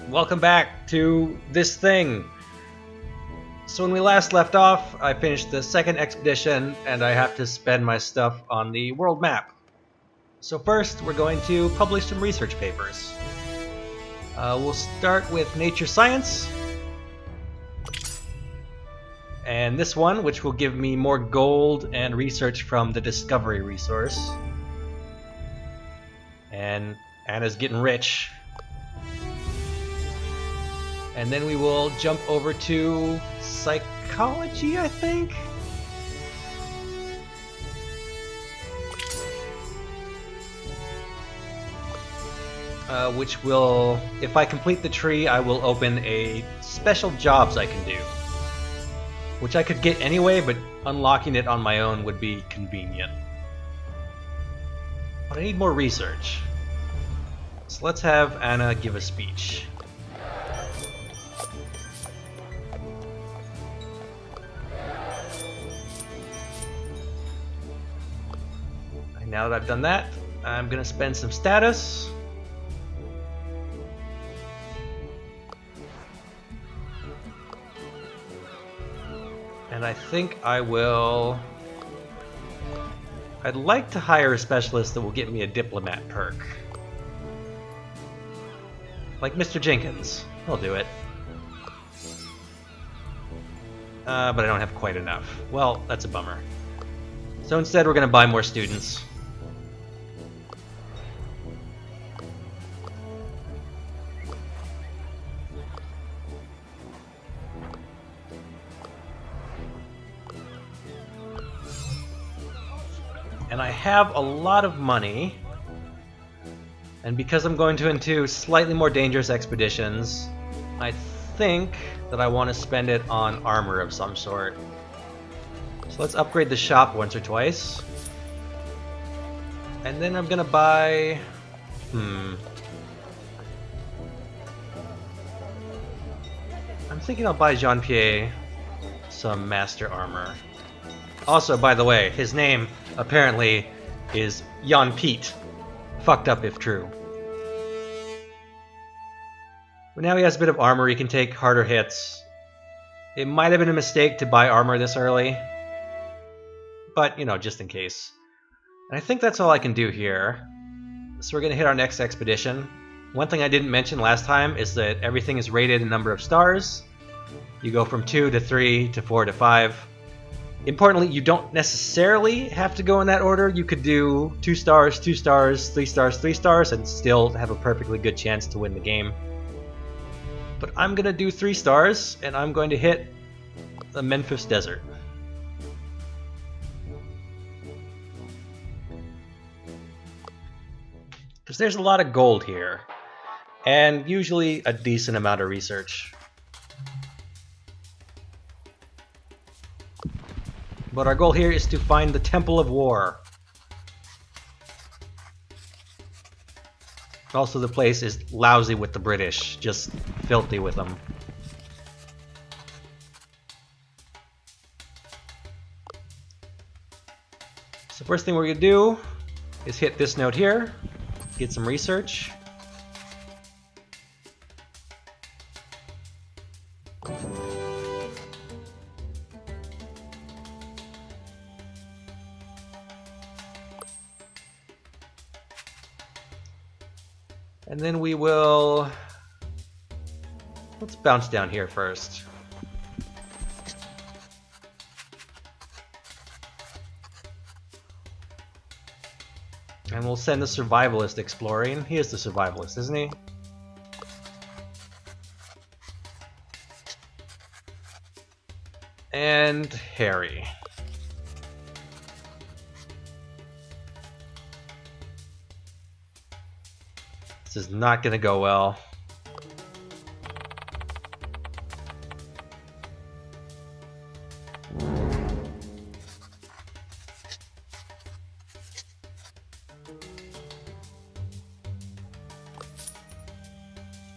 Welcome back to this thing. So when we last left off, I finished the second expedition and I have to spend my stuff on the world map. So first, we're going to publish some research papers. We'll start with Nature Science. And this one, which will give me more gold and research from the Discovery resource. And Anna's getting rich. And then we will jump over to Psychology, I think? Which will, if I complete the tree, I will open a special jobs I can do. Which I could get anyway, but unlocking it on my own would be convenient. But I need more research. So let's have Anna give a speech. Now that I've done that, I'm gonna spend some status. And I think I will... I'd like to hire a specialist that will get me a diplomat perk. Like Mr. Jenkins. He'll do it. But I don't have quite enough. Well, that's a bummer. So instead we're gonna buy more students. And I have a lot of money, and because I'm going into slightly more dangerous expeditions, I think that I want to spend it on armor of some sort. So let's upgrade the shop once or twice. And then I'm gonna buy... I'm thinking I'll buy Jean-Pierre some master armor. Also, by the way, his name apparently is Jan Pete. Fucked up if true. But now he has a bit of armor, he can take harder hits. It might have been a mistake to buy armor this early. But, you know, just in case. And I think that's all I can do here. So we're going to hit our next expedition. One thing I didn't mention last time is that everything is rated in number of stars. You go from 2 to 3 to 4 to 5. Importantly, you don't necessarily have to go in that order. You could do 2 stars, 2 stars, 3 stars, 3 stars, and still have a perfectly good chance to win the game. But I'm going to do 3 stars, and I'm going to hit the Memphis Desert. Because there's a lot of gold here, and usually a decent amount of research. But our goal here is to find the Temple of War. Also, the place is lousy with the British, just filthy with them. So first thing we're going to do is hit this note here, get some research. And then we will... Let's bounce down here first. And we'll send the survivalist exploring. He is the survivalist, isn't he? And Harry. This is not going to go well.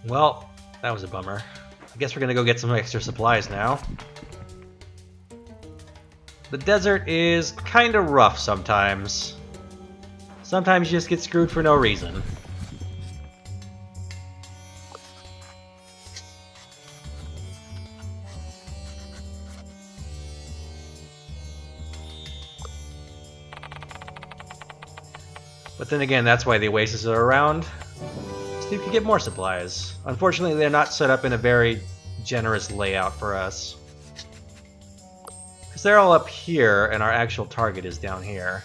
Well, that was a bummer. I guess we're going to go get some extra supplies now. The desert is kind of rough sometimes. Sometimes you just get screwed for no reason. But then again, that's why the oases are around, so you can get more supplies. Unfortunately, they're not set up in a very generous layout for us. Because they're all up here, and our actual target is down here.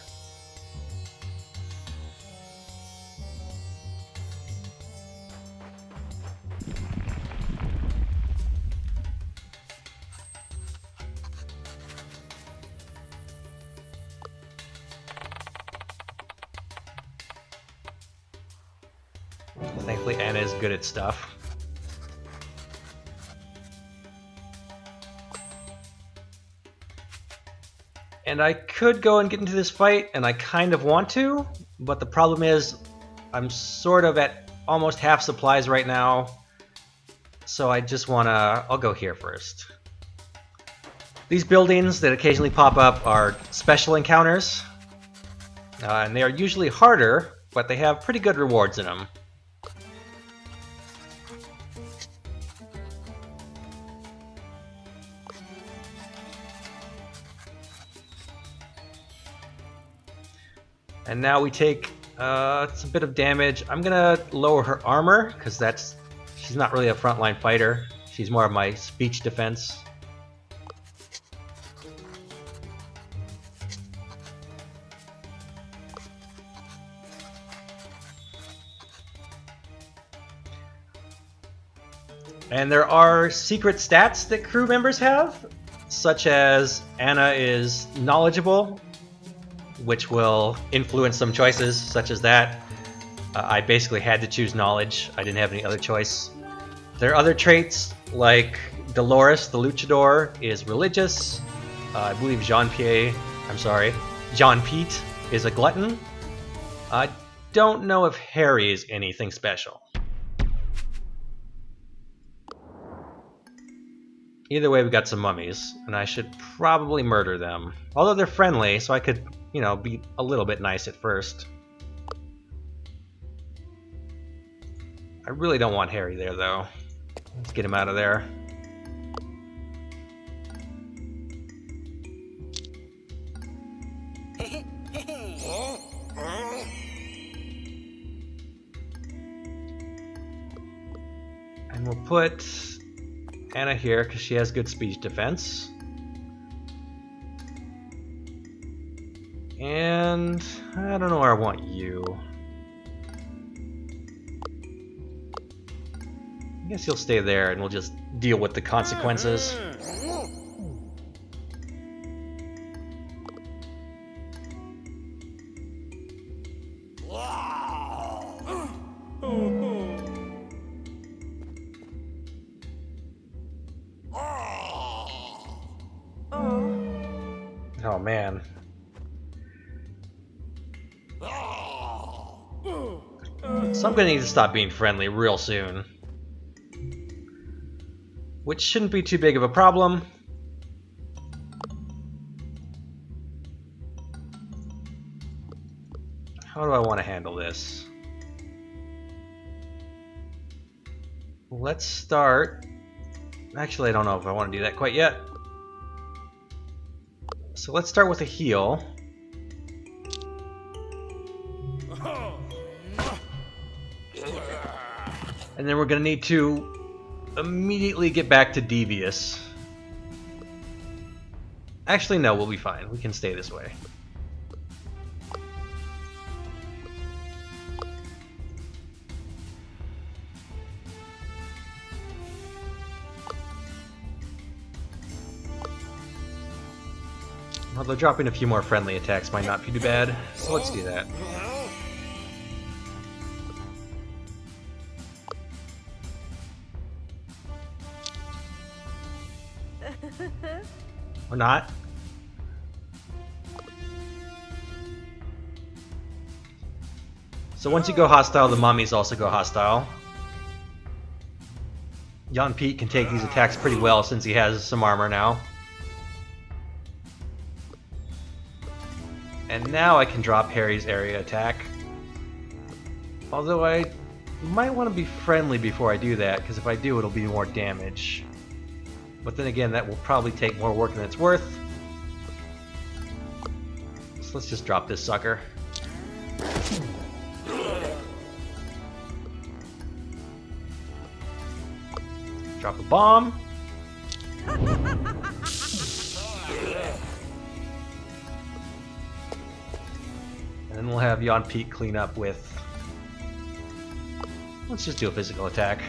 Thankfully, Anna is good at stuff. And I could go and get into this fight, and I kind of want to, but the problem is I'm sort of at almost half supplies right now, so I just want to... I'll go here first. These buildings that occasionally pop up are special encounters, and they are usually harder, but they have pretty good rewards in them. And now we take it's a bit of damage. I'm gonna lower her armor, because she's not really a frontline fighter. She's more of my speech defense. And there are secret stats that crew members have, such as Anna is knowledgeable, which will influence some choices, such as that. I basically had to choose knowledge. I didn't have any other choice. There are other traits, like Dolores, the luchador, is religious. I believe Jean-Pete is a glutton. I don't know if Harry is anything special. Either way, we got some mummies, and I should probably murder them. Although they're friendly, so I could, you know, be a little bit nice at first. I really don't want Harry there, though. Let's get him out of there. And we'll put Anna here because she has good speech defense. And I don't know where I want you. I guess you'll stay there and we'll just deal with the consequences. Oh man. So I'm gonna need to stop being friendly real soon. Which shouldn't be too big of a problem. How do I want to handle this? Let's start... Actually, I don't know if I want to do that quite yet. So let's start with a heal. And then we're going to need to immediately get back to Devious. Actually, no, we'll be fine. We can stay this way. Although dropping a few more friendly attacks might not be too bad, so let's do that. Or not. So once you go hostile, the mummies also go hostile. Jean-Pete can take these attacks pretty well since he has some armor now. And now I can drop Harry's area attack. Although I might want to be friendly before I do that, because if I do, it'll be more damage. But then again, that will probably take more work than it's worth. So let's just drop this sucker. Drop a bomb. And then we'll have Yon Pete clean up with... Let's just do a physical attack.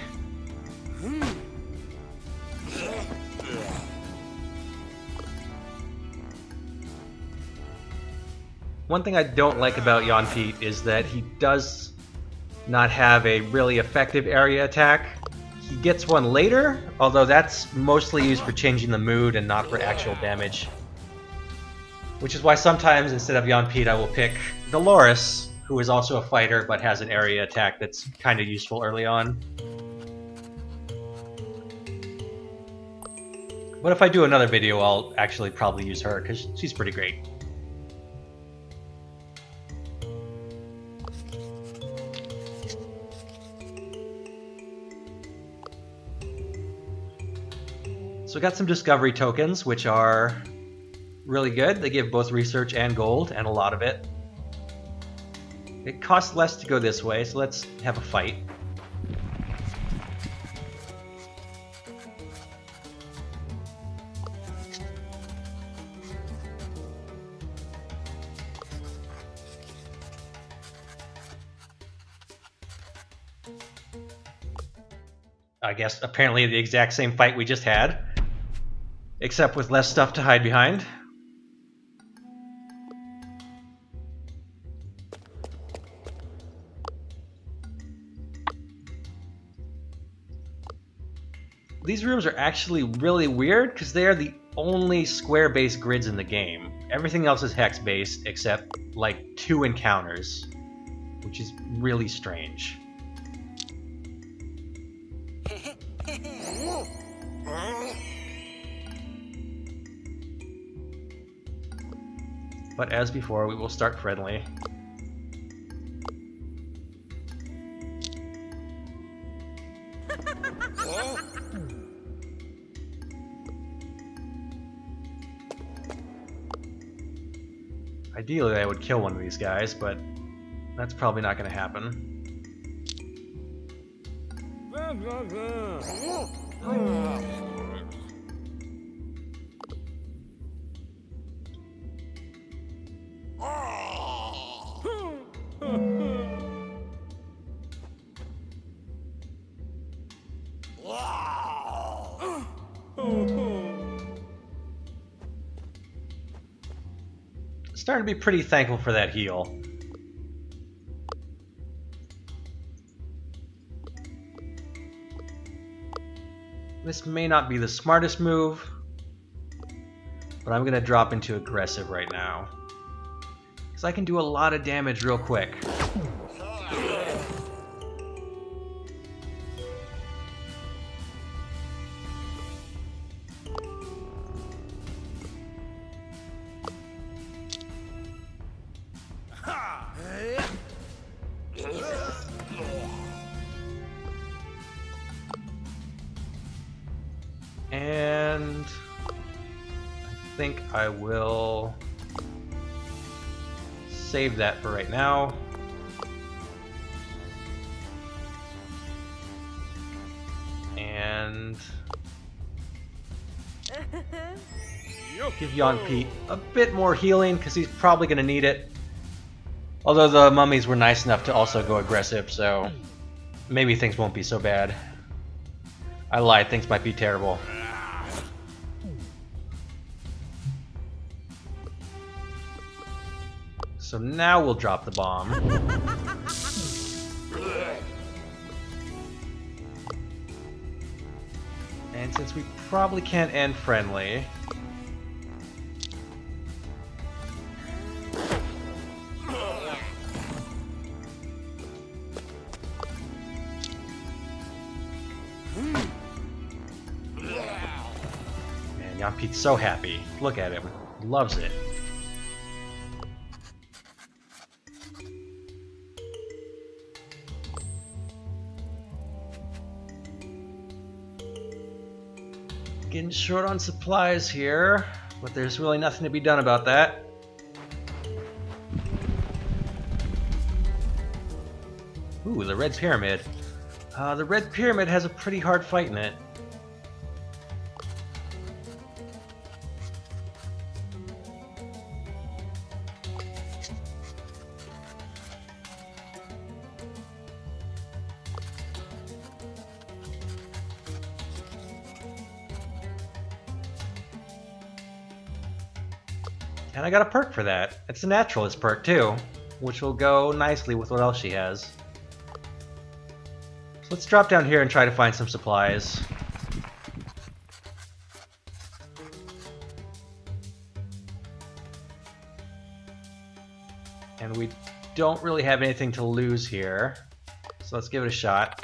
One thing I don't like about Yon Pete is that he does not have a really effective area attack. He gets one later, although that's mostly used for changing the mood and not for actual damage. Which is why sometimes instead of Yon Pete I will pick Dolores, who is also a fighter but has an area attack that's kind of useful early on. But if I do another video, I'll actually probably use her, because she's pretty great. So we got some discovery tokens, which are really good. They give both research and gold, and a lot of it. It costs less to go this way, so let's have a fight. I guess apparently the exact same fight we just had, except with less stuff to hide behind. These rooms are actually really weird because they are the only square-based grids in the game. Everything else is hex-based except like 2 encounters, which is really strange. But as before, we will start friendly. Ideally, I would kill one of these guys, but that's probably not going to happen. Starting to be pretty thankful for that heal. This may not be the smartest move, but I'm going to drop into aggressive right now, because I can do a lot of damage real quick. And I think I will save that for right now. And give Yon Pete a bit more healing because he's probably going to need it. Although the mummies were nice enough to also go aggressive, so maybe things won't be so bad. I lied, things might be terrible. So now we'll drop the bomb. And since we probably can't end friendly, man, Yon Pete's so happy. Look at him. Loves it. Getting short on supplies here, but there's really nothing to be done about that. Ooh, the Red Pyramid. The Red Pyramid has a pretty hard fight in it. And I got a perk for that. It's a naturalist perk too, which will go nicely with what else she has. So let's drop down here and try to find some supplies. And we don't really have anything to lose here, so let's give it a shot.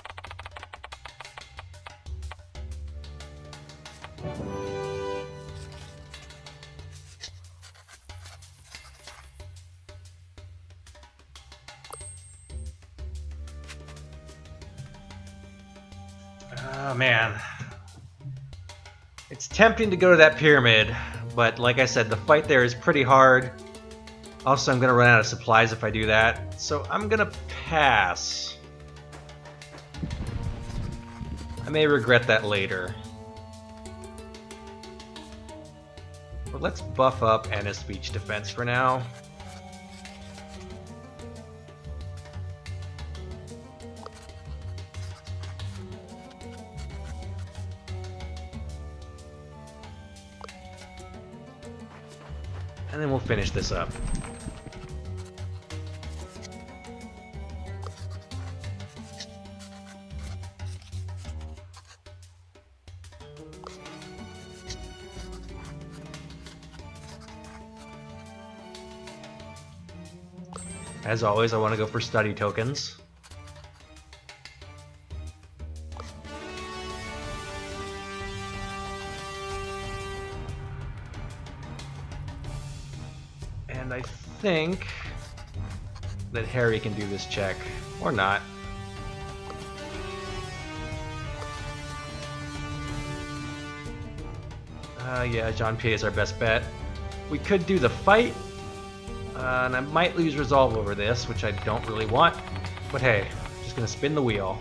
Oh man. It's tempting to go to that pyramid, but like I said, the fight there is pretty hard. Also, I'm gonna run out of supplies if I do that, so I'm gonna pass. I may regret that later. But let's buff up Anna's speech defense for now. And then we'll finish this up. As always, I want to go for study tokens. And I think that Harry can do this check, or not. Yeah, Jean-Pierre is our best bet. We could do the fight, and I might lose resolve over this, which I don't really want. But hey, just gonna spin the wheel.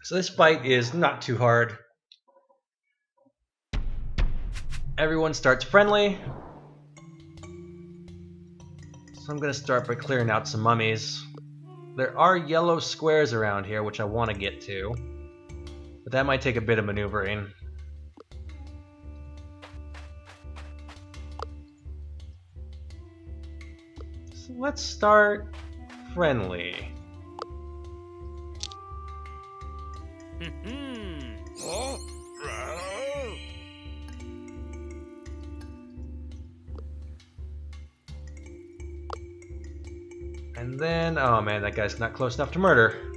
So this fight is not too hard. Everyone starts friendly. So I'm going to start by clearing out some mummies. There are yellow squares around here which I want to get to, but that might take a bit of maneuvering. So let's start friendly. And then, oh man, that guy's not close enough to murder.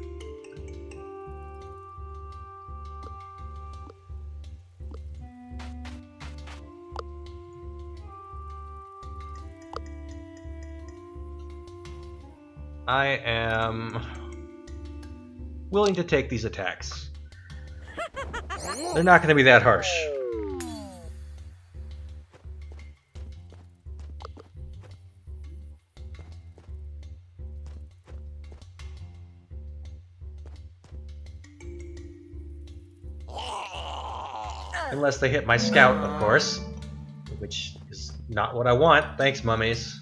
I am willing to take these attacks. They're not going to be that harsh. Unless they hit my scout, of course. Which is not what I want. Thanks, mummies.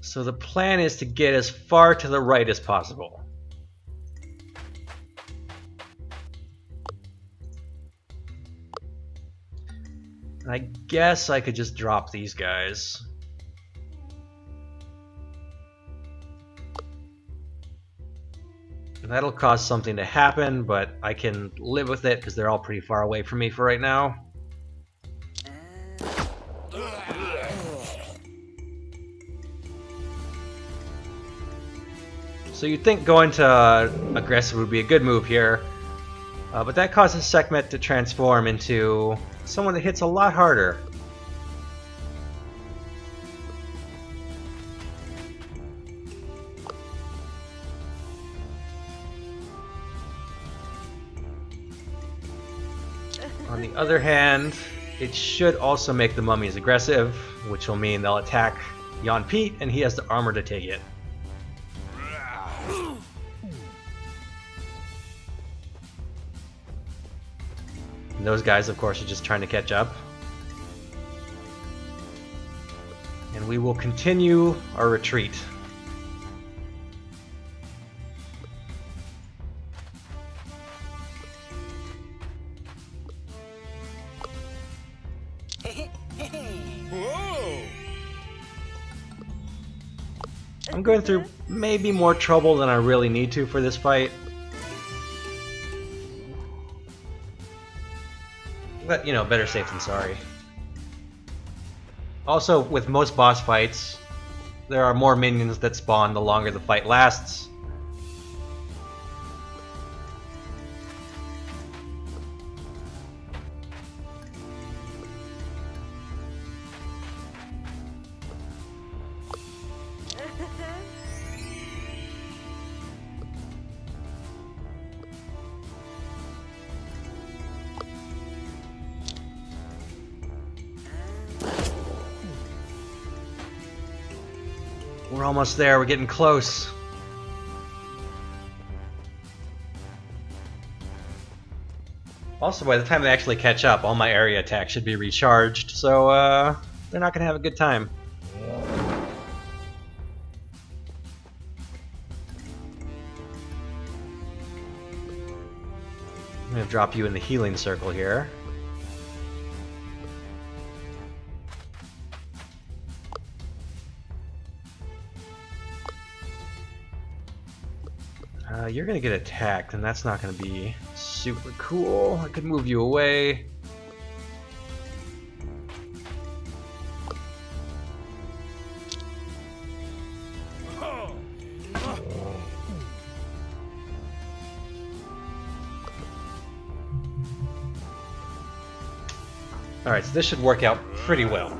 So the plan is to get as far to the right as possible. I guess I could just drop these guys. And that'll cause something to happen, but I can live with it because they're all pretty far away from me for right now. So you'd think going to aggressive would be a good move here, but that causes Sekhmet to transform into someone that hits a lot harder. On the other hand, it should also make the mummies aggressive, which will mean they'll attack Jan Pete, and he has the armor to take it. And those guys, of course, are just trying to catch up. And we will continue our retreat. I'm going through maybe more trouble than I really need to for this fight. But, you know, better safe than sorry. Also, with most boss fights, there are more minions that spawn the longer the fight lasts. We're almost there, we're getting close. Also, by the time they actually catch up, all my area attacks should be recharged, so they're not gonna have a good time. I'm gonna drop you in the healing circle here. You're gonna get attacked, and that's not gonna be super cool. I could move you away. Alright, so this should work out pretty well.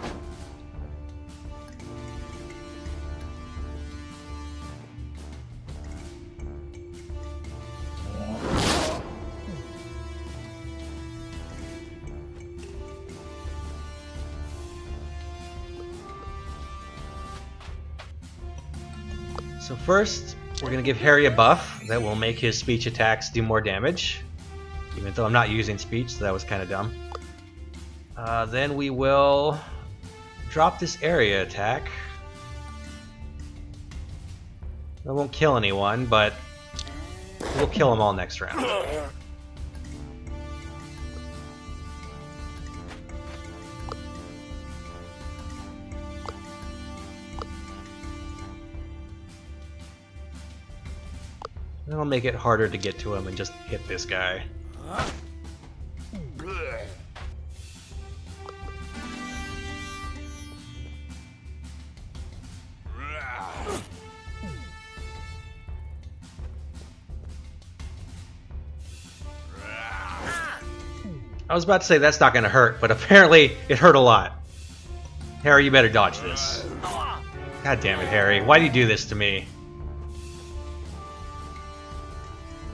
So first, we're going to give Harry a buff that will make his speech attacks do more damage. Even though I'm not using speech, so that was kind of dumb. Then we will drop this area attack. That won't kill anyone, but we'll kill them all next round. That'll make it harder to get to him and just hit this guy. I was about to say that's not going to hurt, but apparently it hurt a lot. Harry, you better dodge this. God damn it, Harry. Why do you do this to me?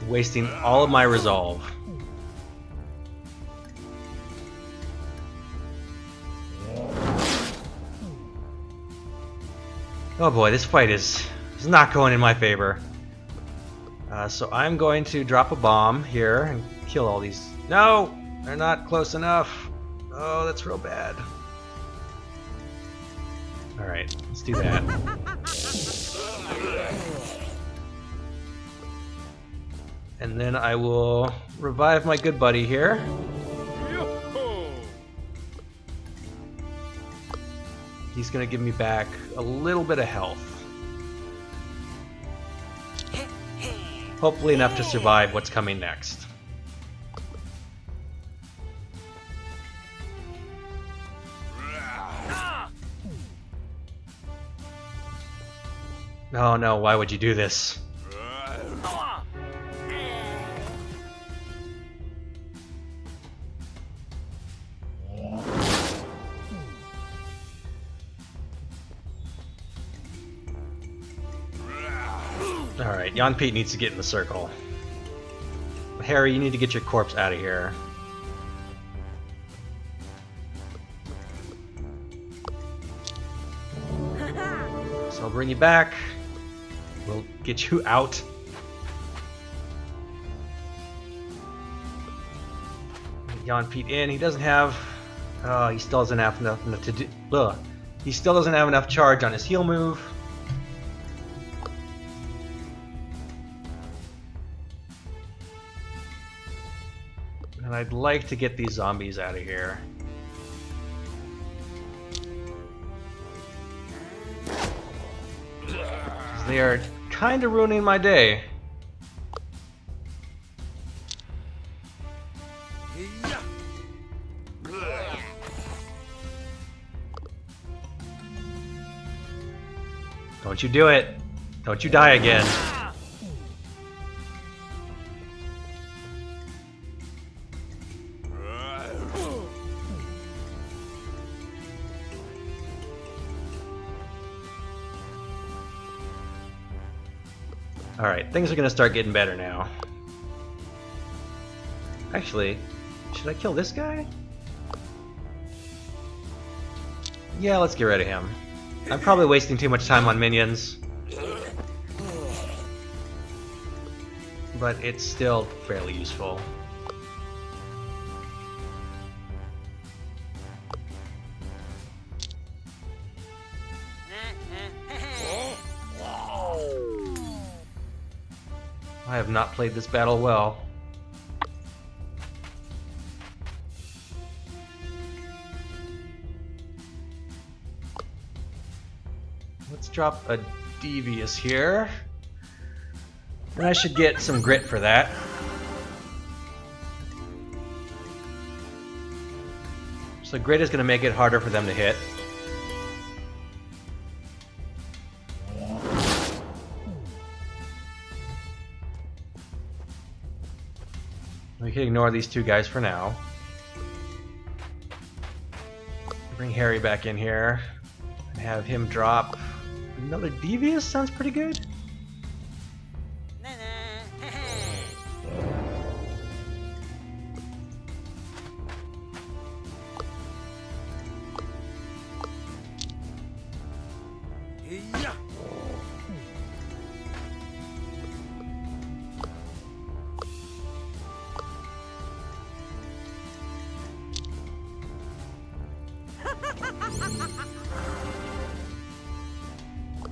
Wasting all of my resolve. Oh boy, this fight is not going in my favor. So I'm going to drop a bomb here and kill all these. No! They're not close enough. Oh, that's real bad. Alright, let's do that. And then I will revive my good buddy here. He's gonna give me back a little bit of health. Hopefully enough to survive what's coming next. Oh no, why would you do this? Alright, Jan Pete needs to get in the circle. Harry, you need to get your corpse out of here. So I'll bring you back. We'll get you out. Jan Pete in. He doesn't have... he still doesn't have enough to do... Ugh. He still doesn't have enough charge on his heal move. And I'd like to get these zombies out of here. They are kind of ruining my day. Don't you do it. Don't you die again. Alright, things are gonna start getting better now. Actually, should I kill this guy? Yeah, let's get rid of him. I'm probably wasting too much time on minions. But it's still fairly useful. I have not played this battle well. Let's drop a Devious here. And I should get some grit for that. So grit is going to make it harder for them to hit. We can ignore these two guys for now. Bring Harry back in here and have him drop another Devious. Sounds pretty good.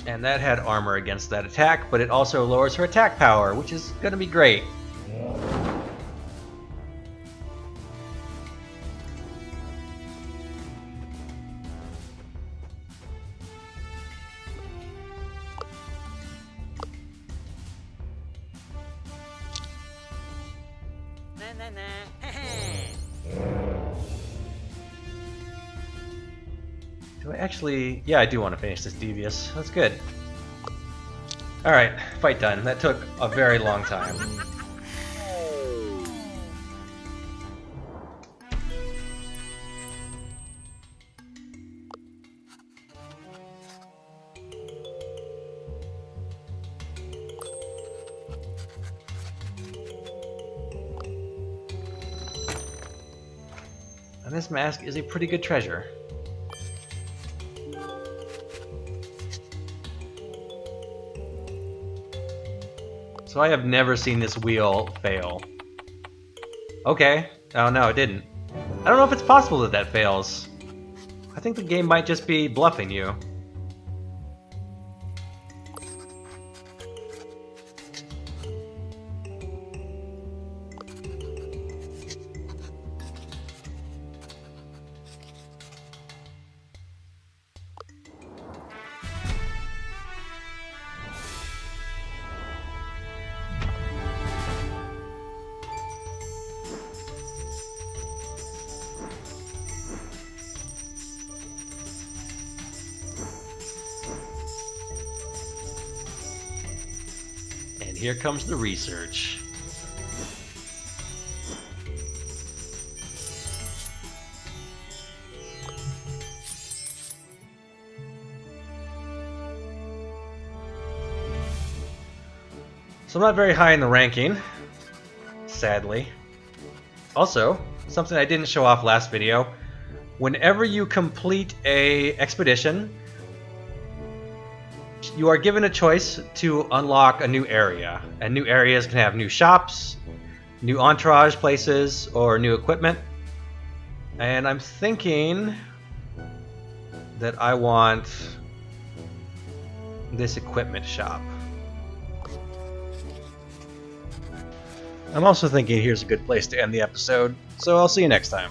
And that had armor against that attack, but it also lowers her attack power, which is going to be great. Do I actually... Yeah, I do want to finish this Devious. That's good. Alright, fight done. That took a very long time. And this mask is a pretty good treasure. So I have never seen this wheel fail. Okay. Oh no, it didn't. I don't know if it's possible that that fails. I think the game might just be bluffing you. Here comes the research. So I'm not very high in the ranking, sadly. Also, something I didn't show off last video, whenever you complete a expedition, You are given a choice to unlock a new area, and new areas can have new shops, new entourage places, or new equipment. And I'm thinking that I want this equipment shop. I'm also thinking here's a good place to end the episode, so I'll see you next time.